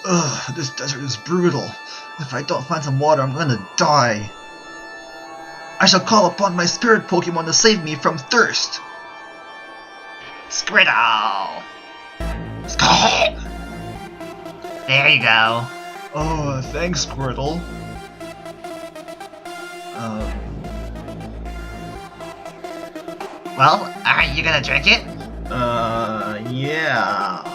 Ugh, this desert is brutal. If I don't find some water, I'm gonna die. I shall call upon my spirit Pokemon to save me from thirst. Squirtle! Squirtle! There you go. Oh, thanks, Squirtle. Well, aren't you gonna drink it? Yeah.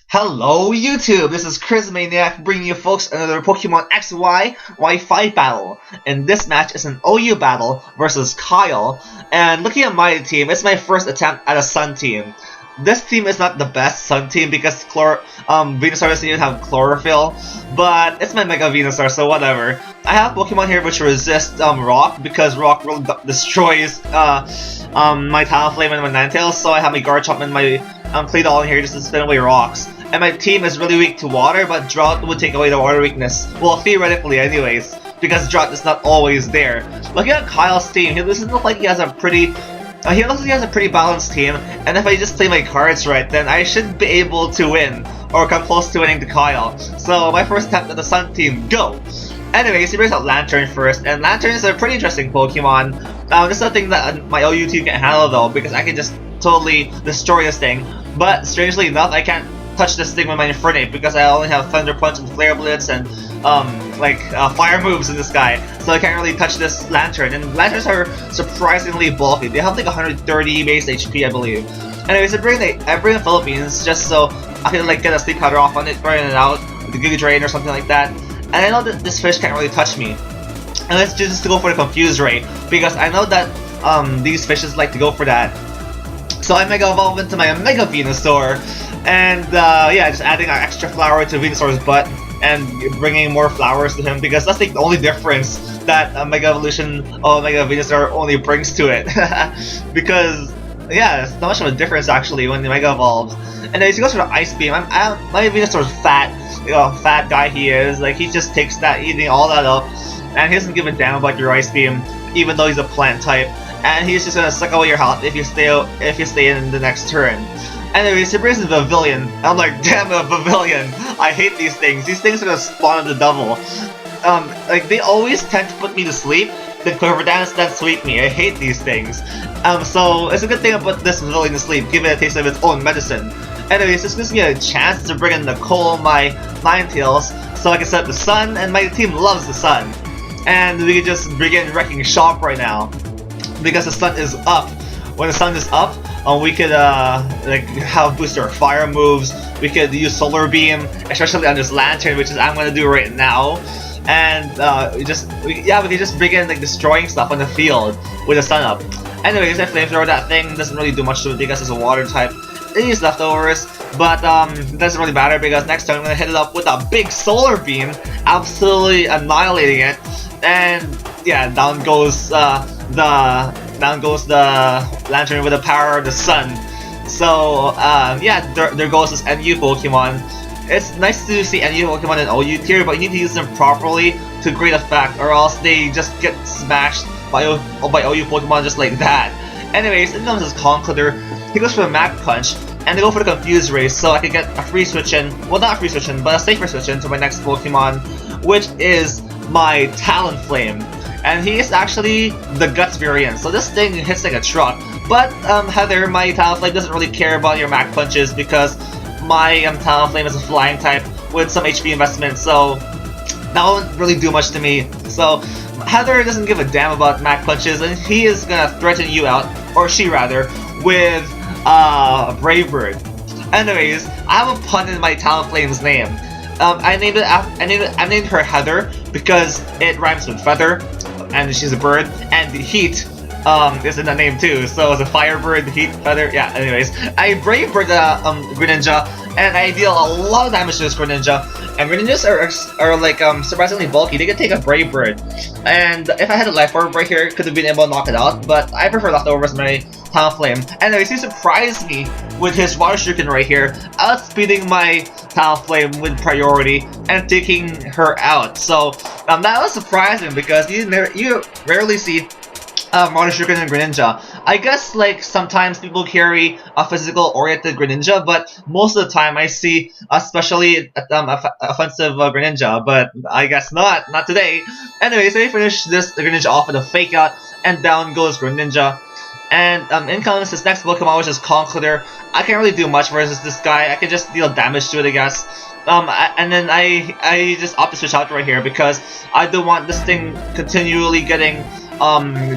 Hello YouTube, this is Chriz Maniac bringing you folks another Pokemon XY Y5 battle. And this match is an OU battle versus Kyle. And looking at my team, it's my first attempt at a Sun team. This team is not the best Sun team because Venusaur doesn't even have Chlorophyll. But it's my Mega Venusaur, so whatever. I have Pokemon here which resist Rock because Rock really destroys my Talonflame and my Ninetales. So I have my Garchomp and my Claydol in here just to spin away rocks. And my team is really weak to water, but Drought would take away the water weakness. Well, theoretically anyways, because Drought is not always there. Looking at Kyle's team, he doesn't look like he has a pretty balanced team, and if I just play my cards right, then I should be able to win, or come close to winning to Kyle. So my first attempt at the Sun team, go! Anyways, he brings out Lantern first, and Lantern is a pretty interesting Pokemon. This is something that my OU team can handle though, because I can just totally destroy this thing. But strangely enough, I can't touch this thing with my Infernape because I only have Thunder Punch and Flare Blitz and fire moves in this guy, so I can't really touch this Lantern. And Lanterns are surprisingly bulky. They have like 130 base HP, I believe. Anyways, I bring the Philippines just so I can like get a sleep powder off on it, burn it out with a Giga Drain or something like that. And I know that this fish can't really touch me. And let's just go for the Confuse Ray because I know that these fishes like to go for that. So I Mega Evolve into my Mega Venusaur, and yeah, just adding an extra flower to Venusaur's butt and bringing more flowers to him because that's like the only difference that Mega Evolution of Mega Venusaur only brings to it. Because yeah, it's not much of a difference actually when the Mega evolves. And then he goes for the Ice Beam. My Venusaur's fat, fat guy he is. Like he just takes that, eating all that up, and he doesn't give a damn about your Ice Beam, even though he's a plant type. And he's just gonna suck away your health if you stay in the next turn. Anyways, he brings the Pavilion. I'm like, damn it, Pavilion! I hate these things. These things are gonna spawn at the double. Like they always tend to put me to sleep, then Quiver Dance, then sweep me. I hate these things. So it's a good thing I put this Pavilion to sleep, give it a taste of its own medicine. Anyways, this gives me a chance to bring in Nicole, my Ninetales, so I can set the Sun, and my team loves the Sun. And we can just begin wrecking shop right now. Because the Sun is up. When the Sun is up, we could like have booster fire moves. We could use Solar Beam, especially on this Lantern, which is I'm gonna do right now. And we can just begin like destroying stuff on the field with the Sun up. Anyways, I Flamethrower that thing doesn't really do much to it because it's a water type. It uses leftovers, but it doesn't really matter because next time I'm gonna hit it up with a big Solar Beam, absolutely annihilating it. And yeah, down goes the Lantern with the power of the Sun. So yeah, there goes this NU Pokemon. It's nice to see NU Pokemon in OU tier, but you need to use them properly to great effect, or else they just get smashed by OU Pokemon just like that. Anyways, in comes this Conkeldurr. He goes for the Mach Punch, and they go for the Confuse Ray, so I can get a free switch in. Well, not a free switch in, but a safer switch in to my next Pokemon, which is my Talonflame. And he is actually the Guts variant, so this thing hits like a truck. But Heather, my Talonflame, doesn't really care about your Mach Punches because my Talonflame is a flying type with some HP investment, so that won't really do much to me. So Heather doesn't give a damn about Mach Punches, and he is gonna threaten you out, or she rather, with Brave Bird. Anyways, I have a pun in my Talonflame's name. I named her Heather because it rhymes with feather, and she's a bird, and heat is in the name too, so it's a fire bird, heat, feather, yeah, anyways. I Brave Bird Greninja and I deal a lot of damage to this Greninja. And Greninjas are like surprisingly bulky. They can take a Brave Bird, and if I had a Life Orb right here, could have been able to knock it out. But I prefer Leftovers my Talonflame. Anyways, he surprised me with his Water Shuriken right here, outspeeding my Talonflame with priority and taking her out. So that was surprising because you rarely see Water Shuriken and Greninja. I guess like sometimes people carry a physical oriented Greninja, but most of the time I see especially offensive Greninja, but I guess not today. Anyway, so we finish this Greninja off with a Fake Out, and down goes Greninja. And in comes his next Pokemon, which is Conkeldurr. I can't really do much versus this guy. I can just deal damage to it, I guess. And then I just opt to switch out right here because I don't want this thing continually getting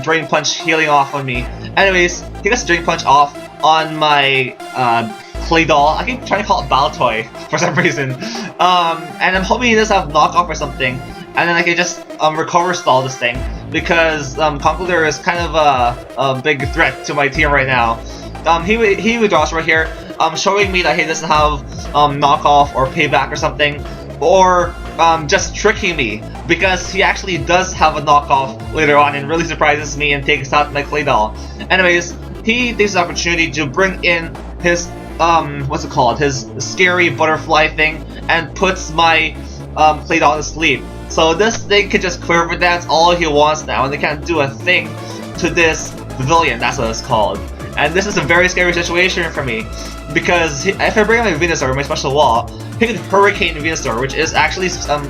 Drain Punch healing off on me. Anyways, he gets Drain Punch off on my Clay Doll. I keep trying to call it Baltoy for some reason. And I'm hoping he does have knockoff or something, and then I can just recover stall this thing because Conkeldurr is kind of a big threat to my team right now. He withdraws right here, showing me that he doesn't have knockoff or payback or something, or just tricking me because he actually does have a knockoff later on and really surprises me and takes out my Clay Doll. Anyways, he takes the opportunity to bring in his what's it called? His scary butterfly thing and puts my Clay Doll to sleep. So this thing can just quiver dance all he wants now, and they can't do a thing to this pavilion. That's what it's called. And this is a very scary situation for me because if I bring my Venusaur, my special wall, he can Hurricane Venusaur, which is actually super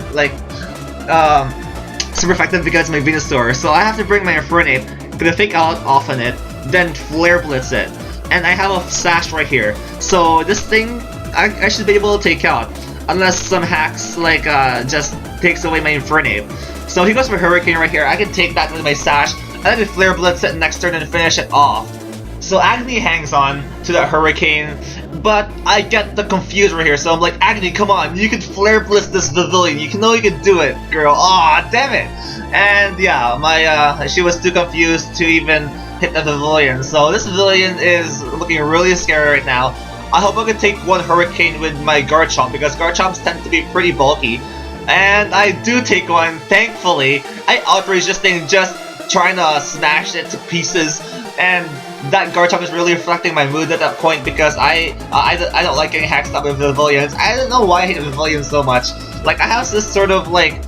effective because my Venusaur. So I have to bring my Infernape, gonna Fake Out off on it, then Flare Blitz it, and I have a Sash right here. So this thing I should be able to take out, unless some hacks like just takes away my Infernape. So he goes for Hurricane right here. I can take that with my Sash, and I can Flare Blitz it next turn and finish it off. So Agni hangs on to that Hurricane, but I get the confused right here. So I'm like, Agni, come on, you can Flare Blitz this pavilion. You know you can do it, girl. Aw, damn it! And yeah, my she was too confused to even hit the pavilion. So this pavilion is looking really scary right now. I hope I can take one Hurricane with my Garchomp because Garchomps tend to be pretty bulky. And I do take one, thankfully. I outrage this thing just trying to smash it to pieces, and that Garchomp is really reflecting my mood at that point because I don't like getting hacked up with pavilions. I don't know why I hate pavilions so much. Like I have this sort of like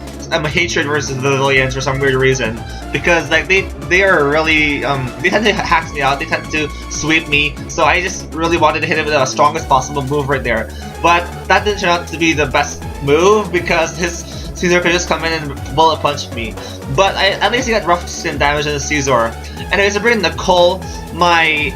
hatred versus the pavilions for some weird reason because like they are really they tend to hack me out. They tend to sweep me. So I just really wanted to hit it with the strongest possible move right there. But that didn't turn out to be the best move because his Caesar could just come in and bullet punch me. But at least he got rough skin damage in the Caesar. Anyways, I bring Nicole my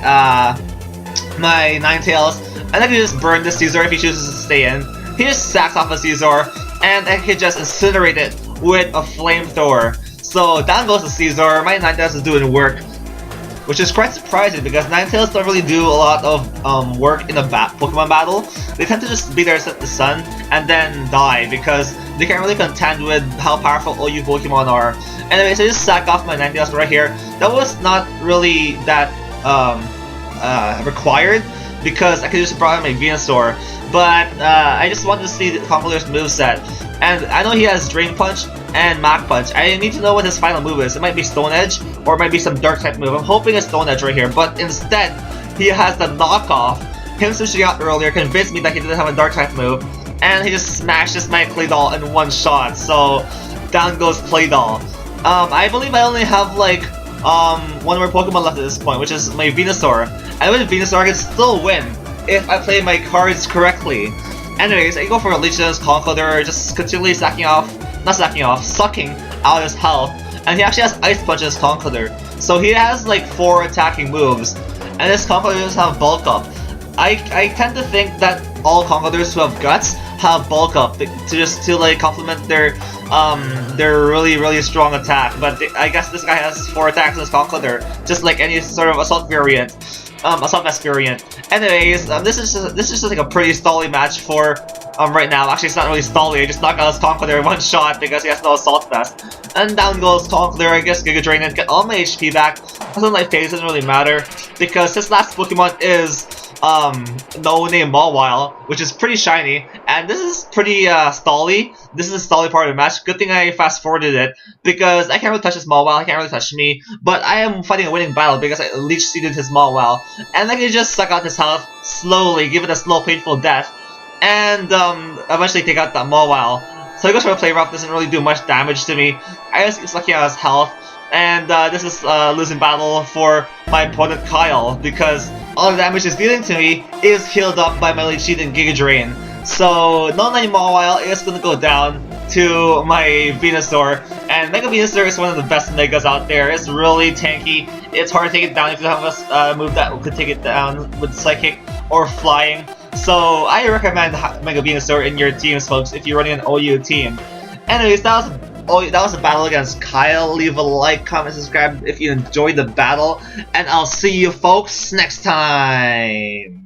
my Ninetales, and I can just burn the Caesar if he chooses to stay in. He just sacks off a Caesar, and I can just incinerate it with a flamethrower. So down goes the Caesar. My Ninetales is doing work, which is quite surprising because Ninetales don't really do a lot of work in a Pokemon battle. They tend to just be there to set the sun and then die because they can't really contend with how powerful all you Pokemon are. Anyways, I just sack off my Ninetales right here. That was not really that required because I could just brought in my Venusaur. But I just wanted to see the Conkeldurr's moveset. And I know he has Drain Punch and Mach Punch. I need to know what his final move is. It might be Stone Edge, or it might be some Dark type move. I'm hoping it's Stone Edge right here, but instead, he has the knockoff. Him switching out earlier convinced me that he didn't have a Dark type move, and he just smashes my Clay Doll in one shot. So down goes Clay Doll. I believe I only have like one more Pokemon left at this point, which is my Venusaur. And with Venusaur, I can still win if I play my cards correctly. Anyways, I go for a Legion's Conkeldurr, just continually sucking out his health, and he actually has Ice Punch in his Conkeldurr. So he has like 4 attacking moves, and his Conkeldurr doesn't have Bulk Up. I tend to think that all Conkeldurrs who have Guts have Bulk Up to like complement their really strong attack. But I guess this guy has 4 attacks in his Conkeldurr, just like any sort of Assault variant. Assault Vest variant. Anyways, this is just like a pretty stally match for right now. Actually, it's not really stally. I just knocked out his Conkeldurr in one shot because he has no Assault Vest. And down goes Conkeldurr. I guess Giga Drain and get all my HP back. Doesn't like phase, doesn't really matter because his last Pokemon is no-name Mawile, which is pretty shiny, and this is pretty stally. This is the stally part of the match. Good thing I fast-forwarded it, because I can't really touch his Mawile, he can't really touch me, but I am fighting a winning battle because I leech-seeded his Mawile, and I can just suck out his health slowly, give it a slow, painful death, and eventually take out that Mawile. So he goes for a play rough, doesn't really do much damage to me. I just keep sucking out his health, and this is a losing battle for my opponent Kyle, because all the damage he's dealing to me is healed up by my Leech Seed and Giga Drain. So no-name Mawile is gonna go down to my Venusaur, and Mega Venusaur is one of the best Megas out there. It's really tanky, it's hard to take it down if you have a move that could take it down with Psychic or Flying. So I recommend Mega Venusaur in your teams, folks, if you're running an OU team. Anyways, that was a battle against Kyle. Leave a like, comment, subscribe if you enjoyed the battle, and I'll see you folks next time.